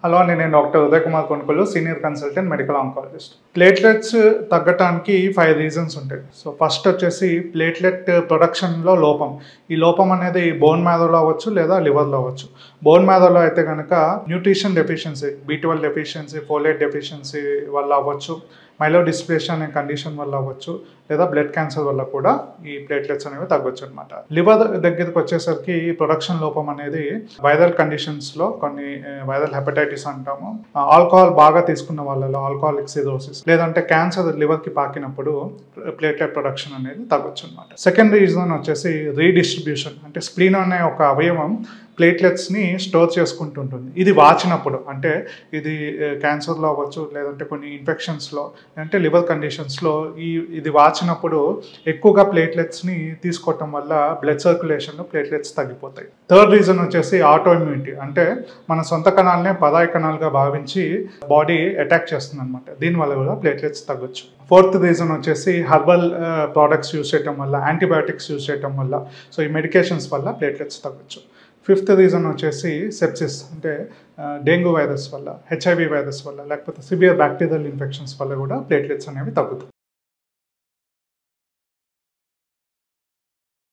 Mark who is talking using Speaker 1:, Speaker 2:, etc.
Speaker 1: Hello, నేను doctor Uday Kumar Konukollu, senior consultant medical oncologist. Platelets తగ్గటానికి 5 reasons ఉంటాయి. సో ఫస్ట్ వచ్చేసి ప్లేట్లెట్ ప్రొడక్షన్లో లోపం. ఈ లోపం అనేది బోన్ మ్యారోలో అవ్వచ్చు లేదా లివర్లో అవ్వచ్చు. బోన్ మ్యారోలో అయితే కనుక nutrition deficiency, B12 deficiency, folate deficiency వల్ల అవ్వచ్చు, మైలోడిస్ప్లేసియా అనే కండిషన్ వల్ల అవ్వచ్చు, లేదా బ్లడ్ క్యాన్సర్ వల్ల కూడా ఈ ప్లేట్లెట్స్ అనేవి తగ్గొచ్చు అనమాట. లివర్ దగ్గరికి వచ్చేసరికి ఈ ప్రొడక్షన్ లోపం అనేది వైరల్ కండిషన్స్లో కొన్ని వైరల్ హెపటైటిస్ అంటాము, ఆల్కహాల్ బాగా తీసుకున్న వాళ్ళలో ఆల్కహాలిక్ సిరోసిస్, లేదంటే క్యాన్సర్ లివర్కి పాకినప్పుడు ప్లేట్లెట్ ప్రొడక్షన్ అనేది తగ్గొచ్చు అనమాట. సెకండ్ రీజన్ వచ్చేసి రీడిస్ట్రిబ్యూషన్. అంటే స్ప్లీన్ అనే ఒక అవయవం ప్లేట్లెట్స్ని స్టోర్ చేసుకుంటుంటుంది. ఇది వాచినప్పుడు, అంటే ఇది క్యాన్సర్లో అవ్వచ్చు, లేదంటే కొన్ని ఇన్ఫెక్షన్స్లో, అంటే లివర్ కండిషన్స్లో ఇది వాచినప్పుడు ఎక్కువగా ప్లేట్లెట్స్ని తీసుకోవటం వల్ల బ్లడ్ సర్క్యులేషన్లో ప్లేట్లెట్స్ తగ్గిపోతాయి. థర్డ్ రీజన్ వచ్చేసి ఆటో ఇమ్యూనిటీ. అంటే మన సొంత కణాలనే పరాయి కణాలుగా భావించి బాడీ అటాక్ చేస్తుంది అనమాట. దీనివల్ల కూడా ప్లేట్లెట్స్ తగ్గొచ్చు. ఫోర్త్ రీజన్ వచ్చేసి హర్బల్ ప్రోడక్ట్స్ యూజ్ చేయటం వల్ల, యాంటీబయాటిక్స్ యూజ్ చేయటం వల్ల, సో ఈ మెడికేషన్స్ వల్ల ప్లేట్లెట్స్ తగ్గొచ్చు. ఫిఫ్త్ రీజన్ వచ్చేసి సెప్సిస్, అంటే డెంగ్యూ వైరస్ వల్ల, HIV వైరస్ వల్ల, లేకపోతే సివియర్ బ్యాక్టీరియల్ ఇన్ఫెక్షన్స్ వల్ల కూడా ప్లేట్లెట్స్ అనేవి తగ్గుతాయి.